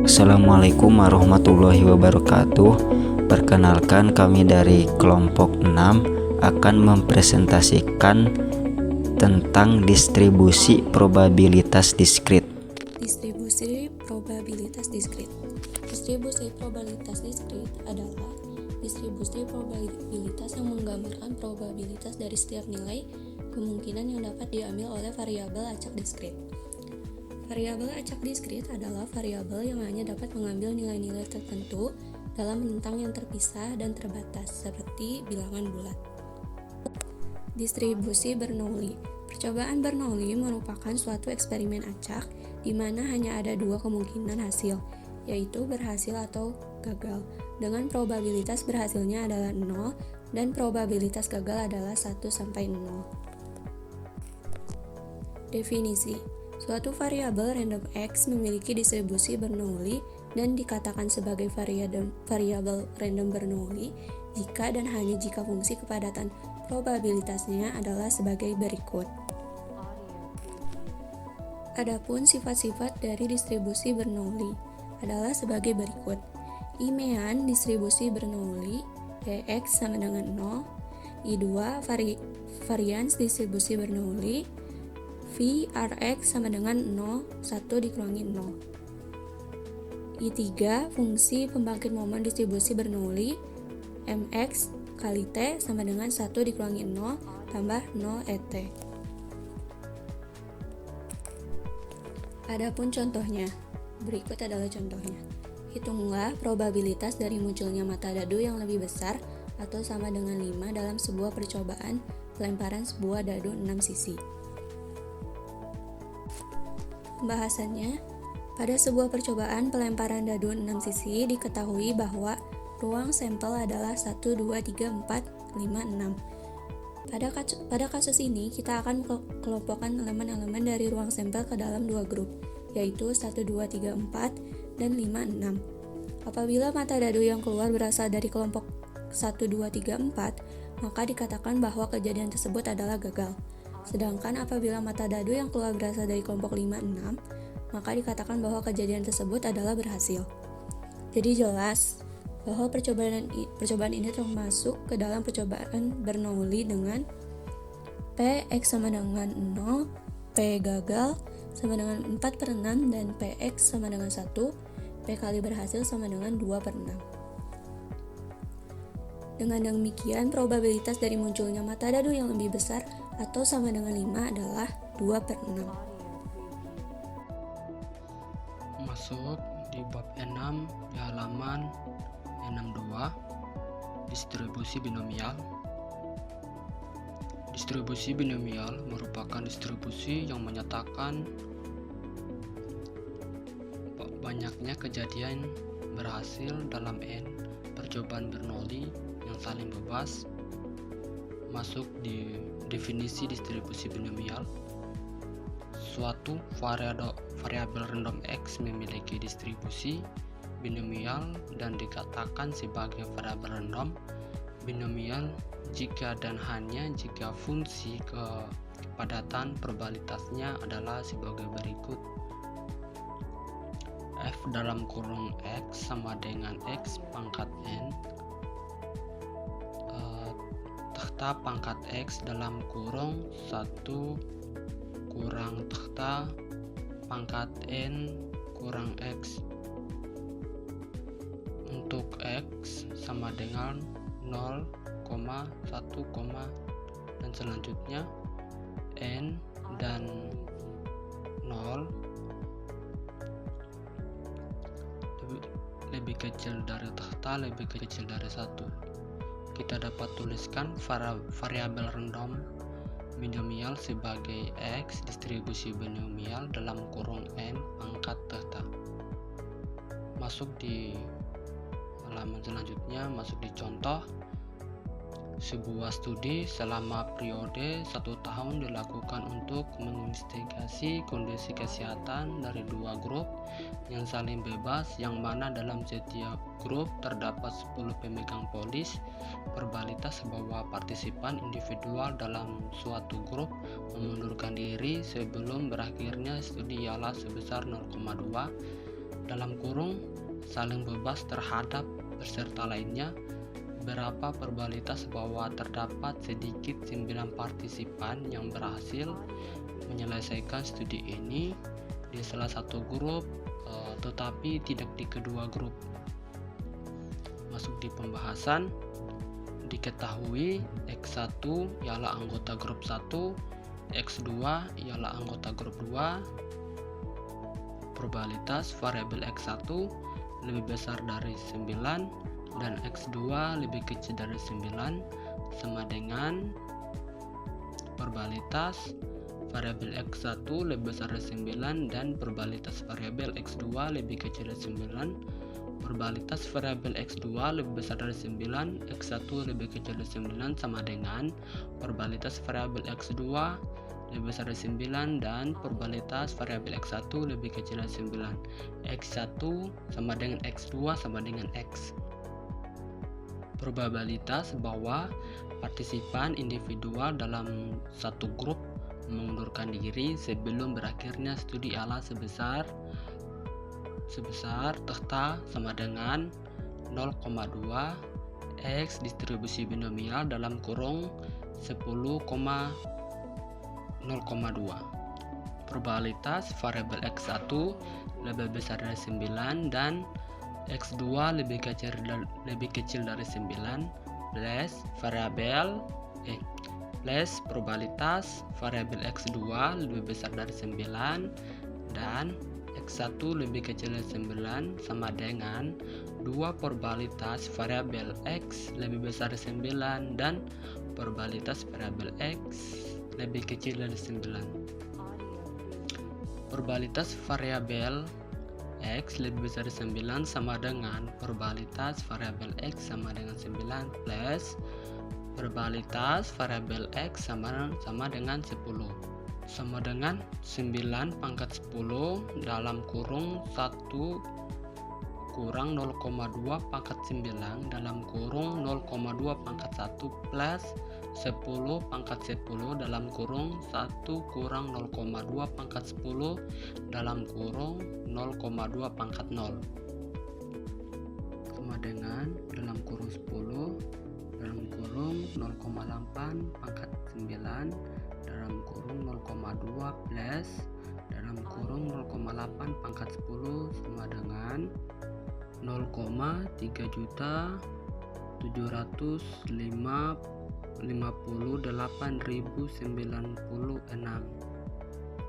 Assalamualaikum warahmatullahi wabarakatuh. Perkenalkan, kami dari kelompok 6 akan mempresentasikan tentang distribusi probabilitas diskrit. Distribusi probabilitas diskrit. Distribusi probabilitas diskrit adalah distribusi probabilitas yang menggambarkan probabilitas dari setiap nilai kemungkinan yang dapat diambil oleh variabel acak diskrit. Variabel acak diskrit adalah variabel yang hanya dapat mengambil nilai-nilai tertentu dalam rentang yang terpisah dan terbatas, seperti bilangan bulat. Distribusi Bernoulli. Percobaan Bernoulli merupakan suatu eksperimen acak di mana hanya ada dua kemungkinan hasil, yaitu berhasil atau gagal, dengan probabilitas berhasilnya adalah 0 dan probabilitas gagal adalah 1 sampai 0. Definisi. Suatu variabel random X memiliki distribusi Bernoulli dan dikatakan sebagai variabel random Bernoulli jika dan hanya jika fungsi kepadatan probabilitasnya adalah sebagai berikut. Adapun sifat-sifat dari distribusi Bernoulli adalah sebagai berikut. I-mean distribusi Bernoulli Px sama dengan 0. I2 varians distribusi Bernoulli V Rx sama dengan 0, 1 dikurangi 0. I3 fungsi pembangkit momen distribusi Bernoulli Mx kali T sama dengan 1 dikurangi 0 tambah 0 ET. Adapun contohnya, berikut adalah contohnya. Hitunglah probabilitas dari munculnya mata dadu yang lebih besar atau sama dengan 5 dalam sebuah percobaan pelemparan sebuah dadu 6 sisi. Pembahasannya, pada sebuah percobaan pelemparan dadu 6 sisi diketahui bahwa ruang sampel adalah 1, 2, 3, 4, 5, 6. Pada kasus ini, kita akan kelompokkan elemen-elemen dari ruang sampel ke dalam dua grup, yaitu 1, 2, 3, 4, dan 5, 6. Apabila mata dadu yang keluar berasal dari kelompok 1, 2, 3, 4, maka dikatakan bahwa kejadian tersebut adalah gagal. Sedangkan apabila mata dadu yang keluar berasal dari kelompok 5-6, maka dikatakan bahwa kejadian tersebut adalah berhasil. Jadi jelas bahwa percobaan ini termasuk ke dalam percobaan Bernoulli dengan Px sama dengan 0, P gagal sama dengan 4/6, dan Px sama dengan 1, P kali berhasil sama dengan 2/6. Dengan demikian, probabilitas dari munculnya mata dadu yang lebih besar atau sama dengan 5 adalah 2/6. Masuk di bab 6 di halaman 62, distribusi binomial. Distribusi binomial merupakan distribusi yang menyatakan banyaknya kejadian berhasil dalam n percobaan Bernoulli yang saling bebas. Masuk di definisi distribusi binomial. Suatu variabel random X memiliki distribusi binomial dan dikatakan sebagai variabel random binomial jika dan hanya jika fungsi kepadatan probabilitasnya adalah sebagai berikut. F dalam kurung X sama dengan X pangkat N takhta pangkat X dalam kurung 1 kurang takhta pangkat N kurang X. Untuk X sama dengan 0, 1, dan selanjutnya N dan 0 lebih kecil dari takhta, lebih kecil dari 1. Kita dapat tuliskan variabel random binomial sebagai X distribusi binomial dalam kurung N pangkat takhta. Masuk di halaman selanjutnya, masuk di contoh. Sebuah studi selama periode 1 tahun dilakukan untuk menginvestigasi kondisi kesehatan dari dua grup yang saling bebas, yang mana dalam setiap grup terdapat 10 pemegang polis. Probabilitas bahwa partisipan individual dalam suatu grup mengundurkan diri sebelum berakhirnya studi ialah sebesar 0,2 dalam kurung saling bebas terhadap peserta lainnya. Berapa probabilitas bahwa terdapat sedikit 9 partisipan yang berhasil menyelesaikan studi ini di salah satu grup, tetapi tidak di kedua grup. Masuk di pembahasan. Diketahui X1 ialah anggota grup 1, X2 ialah anggota grup 2. Probabilitas variabel X1 lebih besar dari 9 dan X2 lebih kecil dari 9 sama dengan probabilitas variabel X1 lebih besar dari 9 dan probabilitas variabel X2 lebih kecil dari 9. Probabilitas variabel X2 lebih besar dari 9, X1 lebih kecil dari 9 sama dengan probabilitas variabel X2 lebih besar dari 9 dan probabilitas variabel X1 lebih kecil dari 9. X1 sama dengan X2 sama dengan X. Probabilitas bahwa partisipan individual dalam satu grup mengundurkan diri sebelum berakhirnya studi ialah sebesar theta sama dengan 0,2 X distribusi binomial dalam kurung 10,0,2. Probabilitas variabel X1 lebih besar dari 9 dan X2 lebih kecil dari 9 plus probabilitas variabel X2 lebih besar dari 9 dan X1 lebih kecil dari 9 sama dengan 2 probabilitas variabel X lebih besar dari 9 dan probabilitas variabel X lebih kecil dari 9. Probabilitas variabel X lebih besar dari 9 sama dengan probabilitas variabel X sama dengan 9 plus probabilitas variabel X sama dengan 10. Sama dengan 9 pangkat 10 dalam kurung 1 kurang 0,2 pangkat 9 dalam kurung 0,2 pangkat 1 plus 10 pangkat 10 dalam kurung 1 kurang 0,2 pangkat 10 dalam kurung 0,2 pangkat 0 sama dengan dalam kurung 10 dalam kurung 0,8 pangkat 9 dalam kurung 0,2 plus dalam kurung 0,8 pangkat 10 sama dengan 0,3.758.096.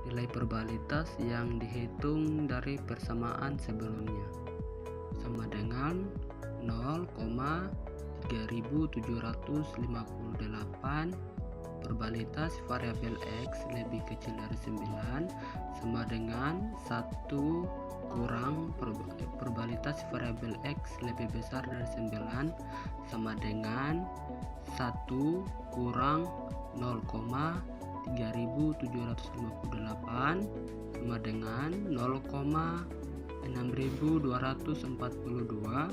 Nilai probabilitas yang dihitung dari persamaan sebelumnya sama dengan 0,3758. Probabilitas variabel X lebih kecil dari 9 sama dengan 1 kurang probabilitas variabel X lebih besar dari 9 sama dengan 1 kurang 0,3758 sama dengan 0,6242.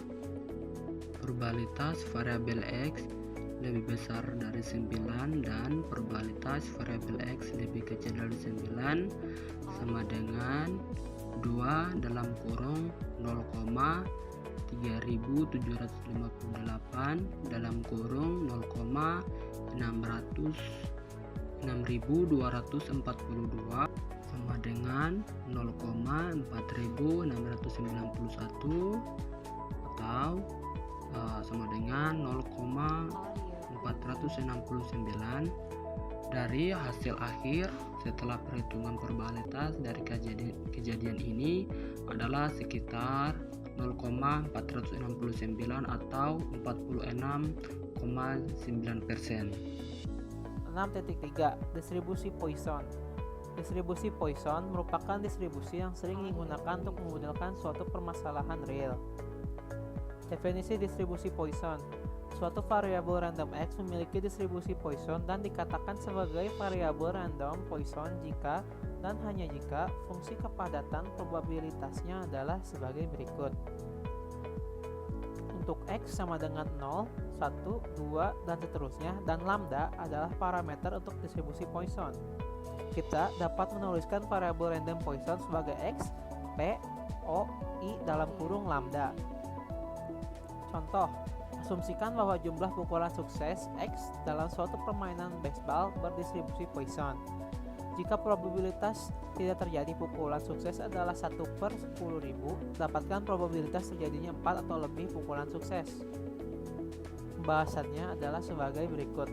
Probabilitas variabel X lebih besar dari 9 dan probabilitas variabel X lebih kecil dari 9 sama dengan 2 dalam kurung 0,3758 dalam kurung 0,6242 sama dengan 0,4691 atau sama dengan 0,469. Dari hasil akhir setelah perhitungan probabilitas dari kejadian ini adalah sekitar 0,469 atau 46,9%. 6.3 Distribusi Poisson. Distribusi Poisson merupakan distribusi yang sering digunakan untuk memodelkan suatu permasalahan real. Definisi distribusi Poisson. Suatu variabel random X memiliki distribusi Poisson dan dikatakan sebagai variabel random Poisson jika dan hanya jika fungsi kepadatan probabilitasnya adalah sebagai berikut. Untuk X sama dengan 0, 1, 2, dan seterusnya, dan lambda adalah parameter untuk distribusi Poisson. Kita dapat menuliskan variabel random Poisson sebagai X P, O, I dalam kurung lambda. Contoh, asumsikan bahwa jumlah pukulan sukses X dalam suatu permainan baseball berdistribusi Poisson. Jika probabilitas tidak terjadi pukulan sukses adalah 1/10.000, dapatkan probabilitas terjadinya 4 atau lebih pukulan sukses. Pembahasannya adalah sebagai berikut.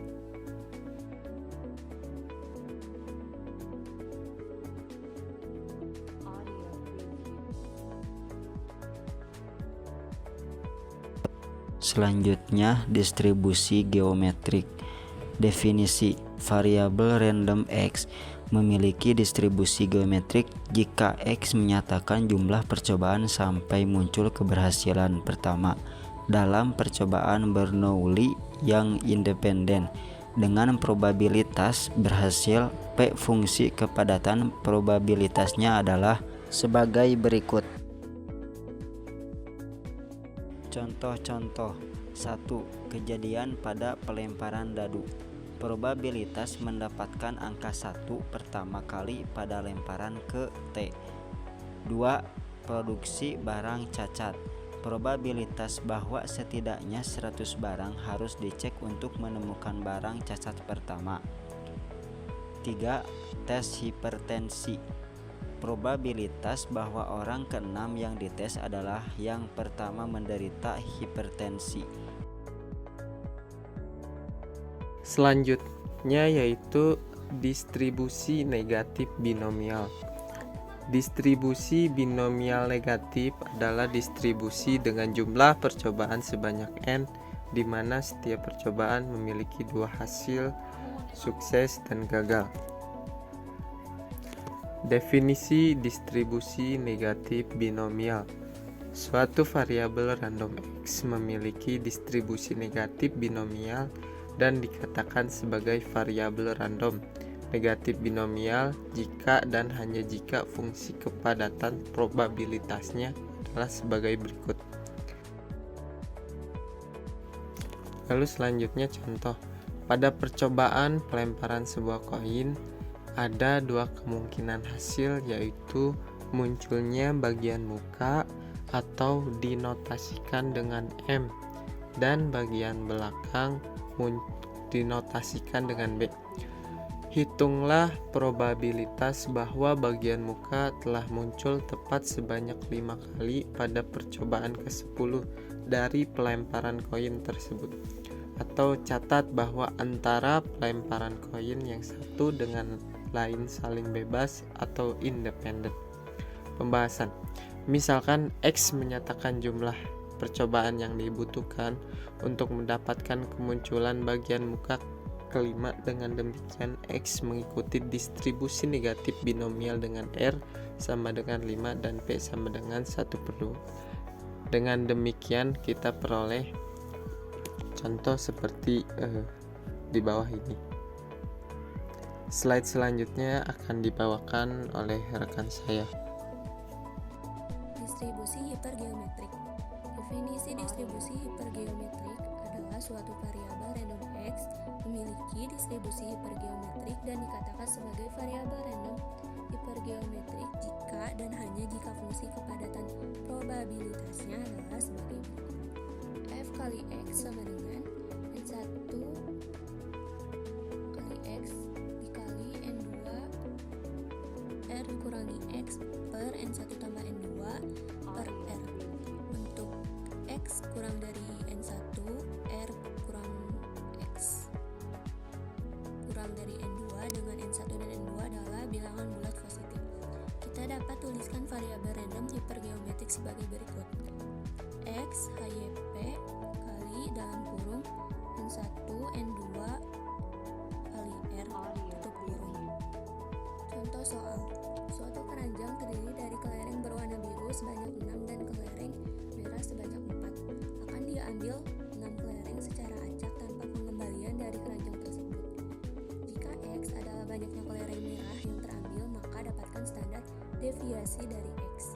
Selanjutnya, distribusi geometrik. Definisi: variabel random X memiliki distribusi geometrik jika X menyatakan jumlah percobaan sampai muncul keberhasilan pertama dalam percobaan Bernoulli yang independen dengan probabilitas berhasil P. Fungsi kepadatan probabilitasnya adalah sebagai berikut. Contoh-contoh: 1. Kejadian pada pelemparan dadu. Probabilitas mendapatkan angka 1 pertama kali pada lemparan ke T. 2. Produksi barang cacat. Probabilitas bahwa setidaknya 100 barang harus dicek untuk menemukan barang cacat pertama. 3. Tes hipertensi. Probabilitas bahwa orang ke-6 yang dites adalah yang pertama menderita hipertensi. Selanjutnya yaitu distribusi negatif binomial. Distribusi binomial negatif adalah distribusi dengan jumlah percobaan sebanyak n, di mana setiap percobaan memiliki dua hasil, sukses dan gagal. Definisi distribusi negatif binomial. Suatu variabel random X memiliki distribusi negatif binomial dan dikatakan sebagai variabel random negatif binomial jika dan hanya jika fungsi kepadatan probabilitasnya adalah sebagai berikut. Lalu selanjutnya contoh. Pada percobaan pelemparan sebuah koin, ada dua kemungkinan hasil, yaitu munculnya bagian muka atau dinotasikan dengan M, dan bagian belakang dinotasikan dengan B. Hitunglah probabilitas bahwa bagian muka telah muncul tepat sebanyak 5 kali pada percobaan ke-10 dari pelemparan koin tersebut. Atau catat bahwa antara pelemparan koin yang satu dengan lain saling bebas atau independen. Pembahasan. Misalkan X menyatakan jumlah percobaan yang dibutuhkan untuk mendapatkan kemunculan bagian muka kelima. Dengan demikian X mengikuti distribusi negatif binomial dengan R sama dengan 5 dan P sama dengan 1/2. Dengan demikian kita peroleh contoh seperti di bawah ini. Slide selanjutnya akan dibawakan oleh rekan saya. Distribusi hipergeometrik. Definisi distribusi hipergeometrik adalah suatu variabel random X memiliki distribusi hipergeometrik dan dikatakan sebagai variabel random hipergeometrik jika dan hanya jika fungsi kepadatan probabilitasnya adalah sebagai berikut. F kali X sama dengan N1 kali X dikali N2 R dikurangi X per N1 tambah N2 per R. Untuk X kurang dari N1, R kurang X kurang dari N2 dengan N1 dan N2 adalah bilangan bulat positif. Kita dapat tuliskan variabel random hipergeometrik sebagai berikut. X HYP kali dalam kurung N1 N2 kali R tutup kurung. Contoh soal. Suatu keranjang terdiri dari kelereng berwarna biru sebanyak 6 dan kelereng merah sebanyak 4. Akan diambil 6 kelereng secara acak tanpa pengembalian dari keranjang tersebut. Jika X adalah banyaknya kelereng merah yang terambil, maka dapatkan standar deviasi dari X.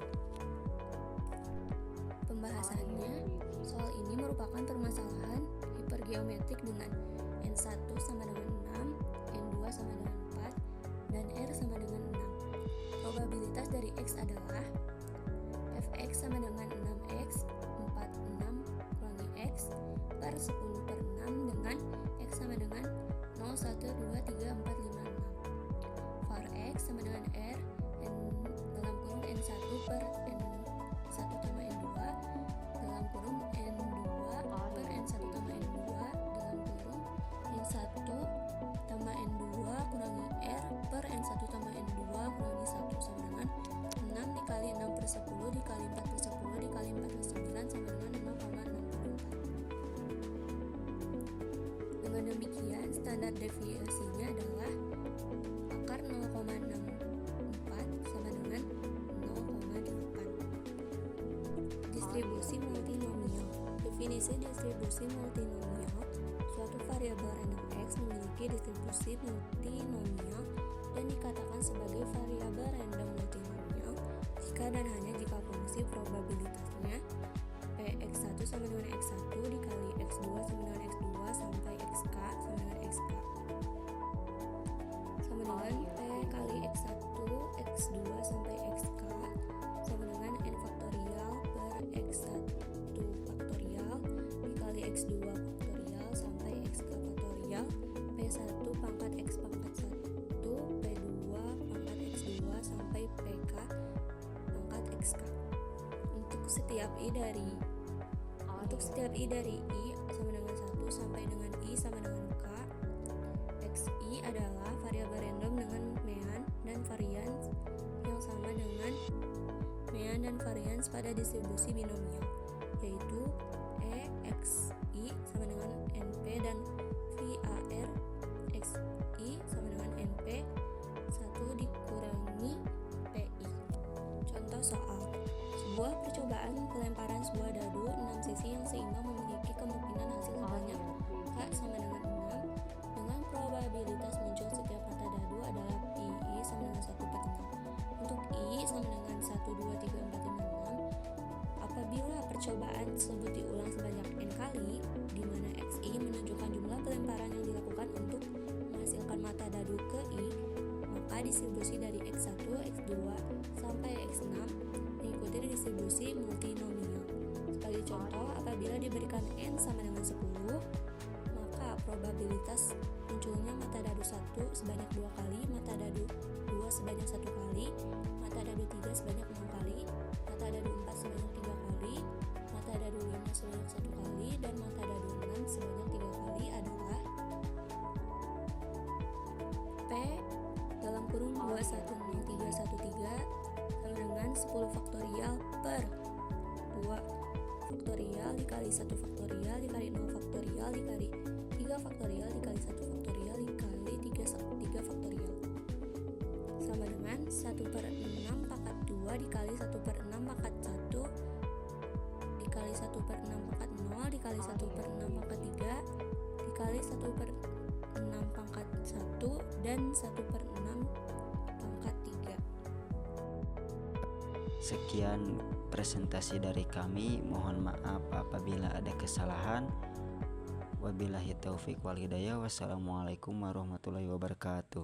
Pembahasannya, soal ini merupakan permasalahan hipergeometrik dengan N1 sama dengan 6, N2 sama dengan 4, dan R sama dengan 6. Probabilitas dari X adalah R 10 per 6 dengan X sama dengan 0, 1, 2, 3, 4, 5, 6. var X sama dengan R dalam kurung N1 per N1 tambah N2 dalam kurung N2 per N1 tambah N2 dalam kurung N1 tambah N2 kurangi R per N1 tambah N2 kurangi 1 sama dengan 6 dikali 6 per 10 dikali 4 per 10 dikali 4 per 9 sama dengan 0,64. Dengan demikian standar deviasinya adalah akar 0,64 sama dengan 0,8. Distribusi multinomial. Definisi distribusi multinomial: suatu variabel random X memiliki distribusi multinomial dan dikatakan sebagai variabel random multinomial jika dan hanya jika fungsi probabilitasnya Px1 sama dengan x1 dikali x2 sama dengan x2 sampai xk sama dengan xk sama dengan P kali x1 x2 sampai xk sama dengan n faktorial per x1 faktorial dikali x2 faktorial sampai xk faktorial P1 pangkat x pangkat 1 P2 pangkat x2 sampai pk pangkat xk. Untuk setiap i dari i sama dengan 1 sampai dengan i sama dengan k, xi adalah variabel random dengan mean dan varians yang sama dengan mean dan varians pada distribusi binomial, yaitu xi sama dengan np dan var xi sama dengan np 1 dikurangi pi. Contoh soal: sebuah percobaan pelemparan sebuah dadu 6 sisi yang seimbang memiliki kemungkinan hasil sebanyak K sama dengan 6 dengan probabilitas muncul setiap mata dadu adalah pi sama dengan 1 per 6. Untuk i sama dengan 1, 2, 3, 4, 5, 6 apabila percobaan tersebut diulang sebanyak n kali, di mana xi menunjukkan jumlah pelemparan yang dilakukan untuk menghasilkan mata dadu ke i, maka distribusi dari x1, x2 sampai x6 mengikuti distribusi multinomial. Sebagai contoh, apabila diberikan n sama dengan 10, maka probabilitas munculnya mata dadu 1 sebanyak 2 kali, mata dadu 2 sebanyak 1 kali, mata dadu 3 sebanyak 6 kali, mata dadu 4 sebanyak 3 kali, mata dadu 5 sebanyak 1 kali, dan mata dadu 6 sebanyak 3 kali adalah P dalam kurung 2103113 sama dengan 10 faktorial per 2 faktorial dikali 1 faktorial dikali 0 faktorial dikali 3 faktorial dikali 1 faktorial dikali 3 faktorial sama dengan 1 per 6 pangkat 2 dikali 1 per 6 pangkat 1 dikali 1 per 6 pangkat 0 dikali 1 per 6 pangkat 3 dikali 1 per 6 pangkat 1 dan 1 per 6 pangkat 3. Sekian presentasi dari kami. Mohon maaf apabila ada kesalahan. Wabillahi taufik wal hidayah. Wassalamualaikum warahmatullahi wabarakatuh.